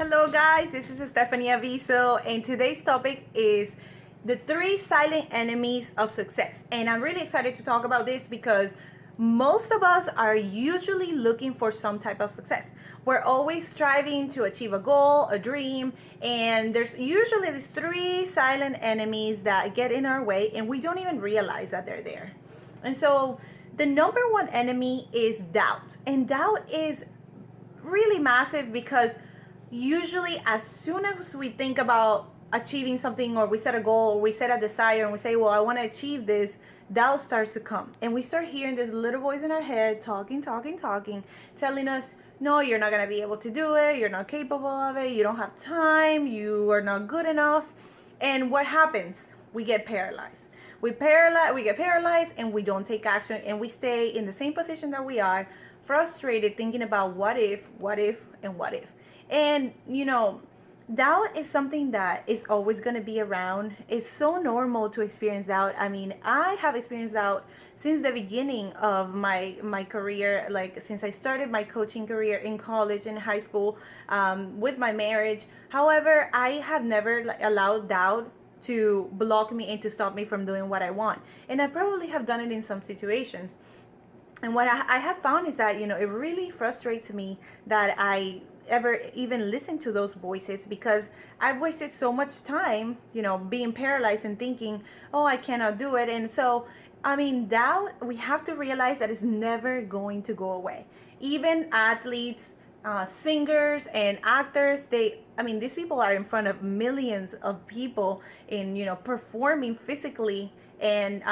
Hello guys, this is Stephanie Aviso and today's topic is the three silent enemies of success. And I'm really excited to talk about this because most of us are usually looking for some type of success. We're always striving to achieve a goal, a dream, and there's usually these three silent enemies that get in our way and we don't even realize that they're there. And so the number one enemy is doubt. And doubt is really massive because usually as soon as we think about achieving something or we set a goal or we set a desire and we say, well, I want to achieve this, doubt starts to come and we start hearing this little voice in our head talking, telling us, no, you're not going to be able to do it, you're not capable of it, you don't have time, you are not good enough. And what happens? We get paralyzed. We get paralyzed and we don't take action and we stay in the same position that we are, frustrated, thinking about what if, and what if. And doubt is something that is always going to be around. It's so normal to experience doubt. I mean, I have experienced doubt since the beginning of my career, like since I started my coaching career in college and high school, with my marriage. However, I have never allowed doubt to block me and to stop me from doing what I want. And I probably have done it in some situations. And what I have found is that, it really frustrates me that I ever even listen to those voices because I've wasted so much time, being paralyzed and thinking, oh, I cannot do it. And so, I mean, doubt, we have to realize that it's never going to go away. Even athletes, singers and actors, these people are in front of millions of people in, performing physically, and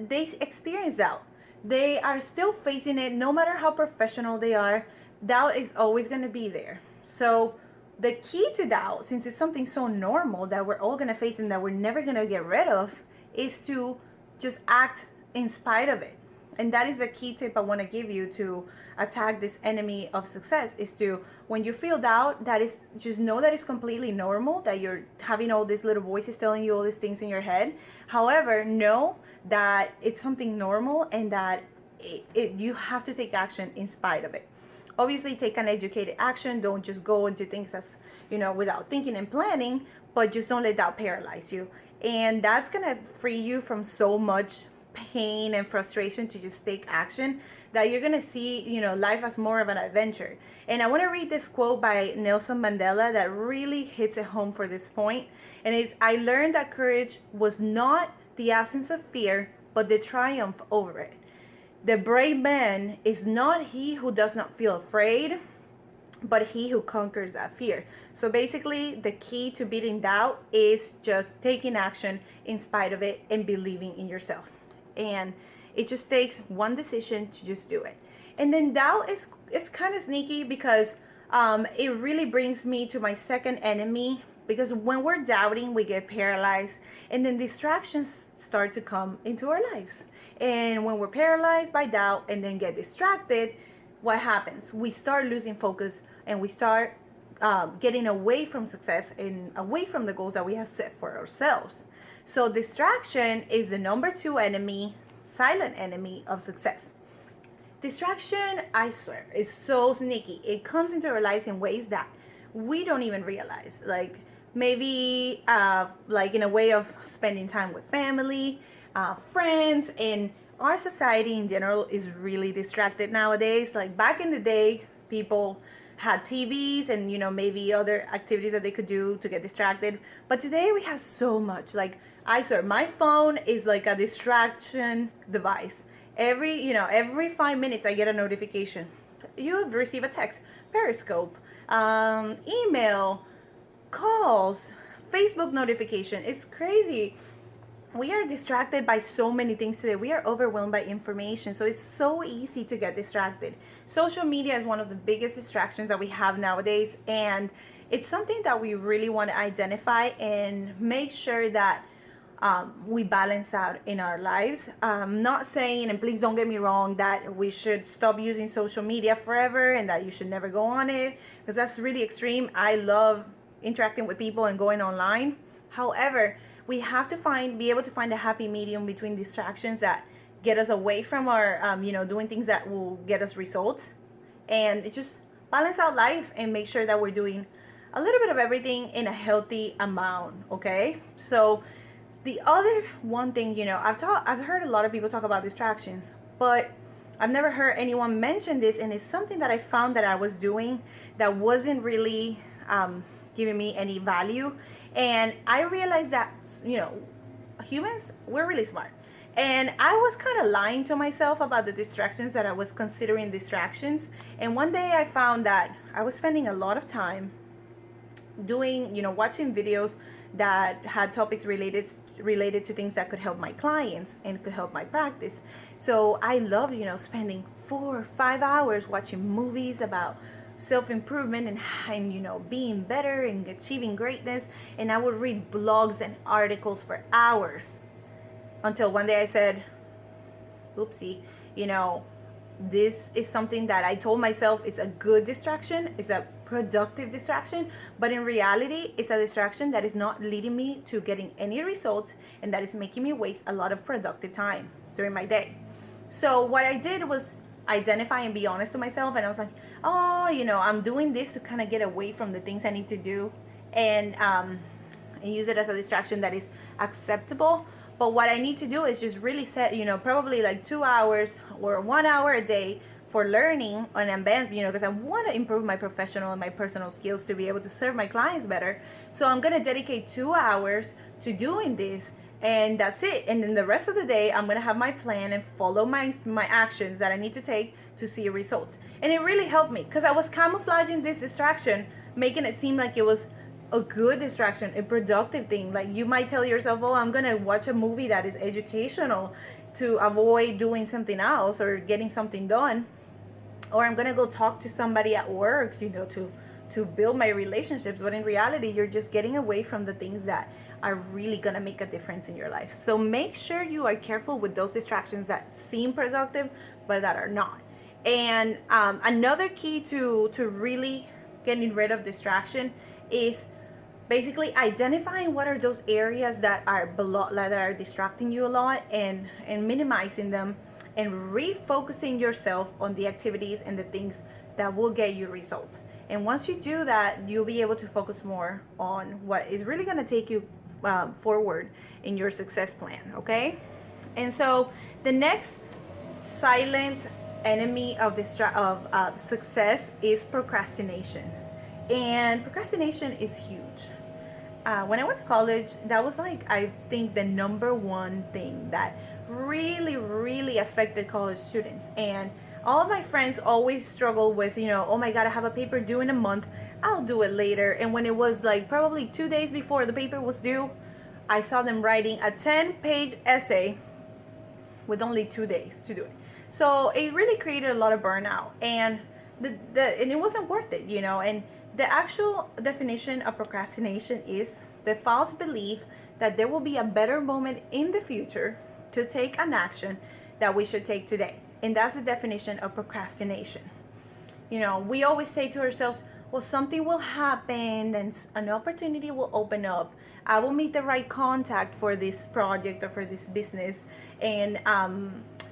they experience doubt. They are still facing it no matter how professional they are. Doubt is always going to be there. So the key to doubt, since it's something so normal that we're all going to face and that we're never going to get rid of, is to just act in spite of it. And that is the key tip I want to give you to attack this enemy of success, is to, when you feel doubt, that is, just know that it's completely normal, that you're having all these little voices telling you all these things in your head. However, know that it's something normal and that you have to take action in spite of it. Obviously, take an educated action. Don't just go into things as, without thinking and planning, but just don't let doubt paralyze you. And that's going to free you from so much pain and frustration to just take action, that you're gonna see life as more of an adventure. And I want to read this quote by Nelson Mandela that really hits it home for this point, and it's, I learned that courage was not the absence of fear but the triumph over it. The brave man is not he who does not feel afraid, but he who conquers that fear. So basically, the key to beating doubt is just taking action in spite of it and believing in yourself. And it just takes one decision to just do it. And then doubt is kind of sneaky because it really brings me to my second enemy, because when we're doubting, we get paralyzed and then distractions start to come into our lives. And when we're paralyzed by doubt and then get distracted, what happens? We start losing focus and we start getting away from success and away from the goals that we have set for ourselves. So distraction is the number two enemy, silent enemy of success. Distraction, I swear, is so sneaky. It comes into our lives in ways that we don't even realize. Like maybe like in a way of spending time with family, friends, and our society in general is really distracted nowadays. Like back in the day, people had TVs and maybe other activities that they could do to get distracted. But today we have so much. Like I swear, my phone is like a distraction device. Every 5 minutes I get a notification. You receive a text, Periscope, email, calls, Facebook notification. It's crazy. We are distracted by so many things today. We are overwhelmed by information. So it's so easy to get distracted. Social media is one of the biggest distractions that we have nowadays. And it's something that we really want to identify and make sure that we balance out in our lives. Not saying, and please don't get me wrong, that we should stop using social media forever and that you should never go on it, because that's really extreme. I love interacting with people and going online. However, we have to be able to find a happy medium between distractions that get us away from our, doing things that will get us results, and it just balance out life and make sure that we're doing a little bit of everything in a healthy amount, okay? So the other one thing, I've heard a lot of people talk about distractions, but I've never heard anyone mention this, and it's something that I found that I was doing that wasn't really giving me any value. And I realized that, humans, we're really smart. And I was kind of lying to myself about the distractions that I was considering distractions. And one day I found that I was spending a lot of time doing, watching videos that had topics related to things that could help my clients and could help my practice. So I loved, spending 4 or 5 hours watching movies about self-improvement and being better and achieving greatness. And I would read blogs and articles for hours until one day I said, oopsie, this is something that I told myself is a good distraction, is a productive distraction, but in reality it's a distraction that is not leading me to getting any results, and that is making me waste a lot of productive time during my day. So what I did was identify and be honest to myself, and I was like, oh, I'm doing this to kind of get away from the things I need to do, and use it as a distraction that is acceptable. But what I need to do is just really set, probably like 2 hours or 1 hour a day for learning and advance, because I want to improve my professional and my personal skills to be able to serve my clients better. So I'm going to dedicate 2 hours to doing this, and that's it. And then the rest of the day, I'm going to have my plan and follow my actions that I need to take to see results. And it really helped me because I was camouflaging this distraction, making it seem like it was a good distraction, a productive thing. Like you might tell yourself, oh, I'm gonna watch a movie that is educational to avoid doing something else or getting something done, or I'm gonna go talk to somebody at work, to build my relationships. But in reality, you're just getting away from the things that are really gonna make a difference in your life. So make sure you are careful with those distractions that seem productive but that are not. And another key to really getting rid of distraction is basically identifying what are those areas that are distracting you a lot, and minimizing them, and refocusing yourself on the activities and the things that will get you results. And once you do that, you'll be able to focus more on what is really going to take you forward in your success plan, okay? And so the next silent enemy of success is procrastination. And procrastination is huge. When I went to college, that was I think the number one thing that really, really affected college students. And all of my friends always struggle with, oh my God, I have a paper due in a month, I'll do it later. And when it was probably 2 days before the paper was due, I saw them writing a 10-page essay with only 2 days to do it. So it really created a lot of burnout, and and it wasn't worth it, And the actual definition of procrastination is the false belief that there will be a better moment in the future to take an action that we should take today. And that's the definition of procrastination. We always say to ourselves, well, something will happen and an opportunity will open up. I will meet the right contact for this project or for this business, and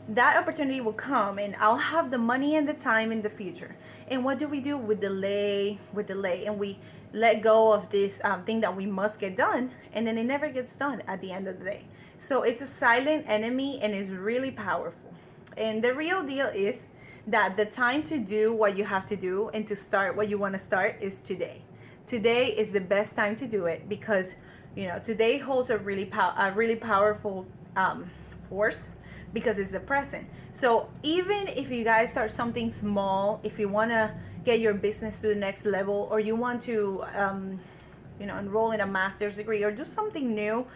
that opportunity will come, and I'll have the money and the time in the future. And what do? We delay, and we let go of this thing that we must get done, and then it never gets done at the end of the day. So it's a silent enemy, and it's really powerful. And the real deal is that the time to do what you have to do and to start what you want to start is today. Today is the best time to do it, because today holds a really powerful force, because it's the present. So even if you guys start something small, if you want to get your business to the next level, or you want to enroll in a master's degree or do something new,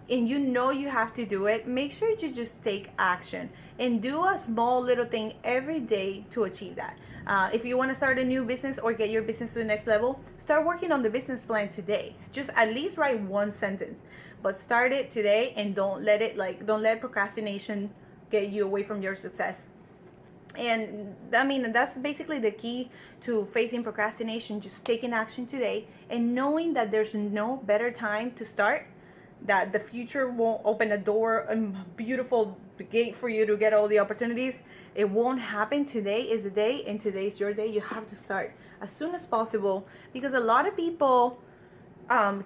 and you have to do it, make sure you just take action and do a small little thing every day to achieve that. If you want to start a new business or get your business to the next level, start working on the business plan today. Just at least write one sentence, but start it today, and don't let procrastination get you away from your success. And that's basically the key to facing procrastination, just taking action today and knowing that there's no better time to start, that the future won't open a door, a beautiful gate for you to get all the opportunities. It won't happen. Today is the day, and today's your day. You have to start as soon as possible, because a lot of people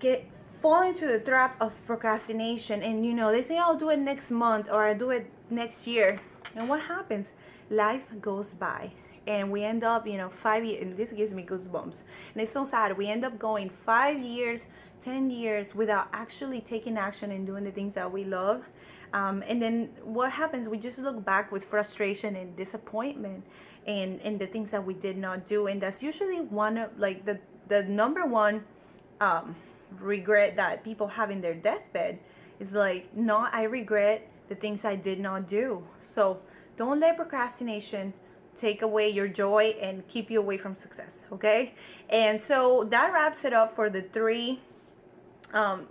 get fall into the trap of procrastination, and they say, I'll do it next month, or I'll do it next year. And what happens? Life goes by, and we end up 5 years, and this gives me goosebumps, and it's so sad. We end up going 5 years, 10 years without actually taking action and doing the things that we love. And then what happens? We just look back with frustration and disappointment, and the things that we did not do. And that's usually one of, like, the number one regret that people have in their deathbed is like, not, I regret the things I did not do. So don't let procrastination take away your joy and keep you away from success, okay? And so that wraps it up for the three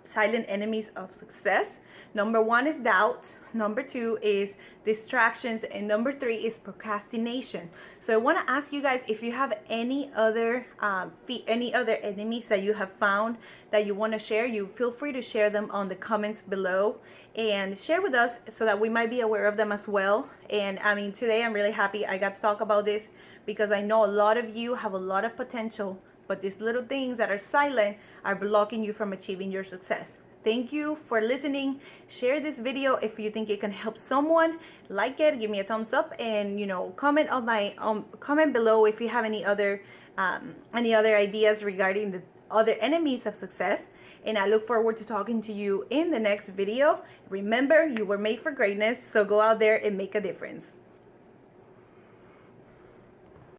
silent enemies of success. Number one is doubt. Number two is distractions. And number three is procrastination. So I want to ask you guys, if you have any other enemies that you have found that you want to share, you feel free to share them on the comments below and share with us so that we might be aware of them as well. And I mean, today I'm really happy I got to talk about this, because I know a lot of you have a lot of potential, but these little things that are silent are blocking you from achieving your success. Thank you for listening. Share this video if you think it can help someone. Like it, give me a thumbs up, and comment on my comment below if you have any other ideas regarding the other enemies of success. And I look forward to talking to you in the next video. Remember, you were made for greatness, so go out there and make a difference.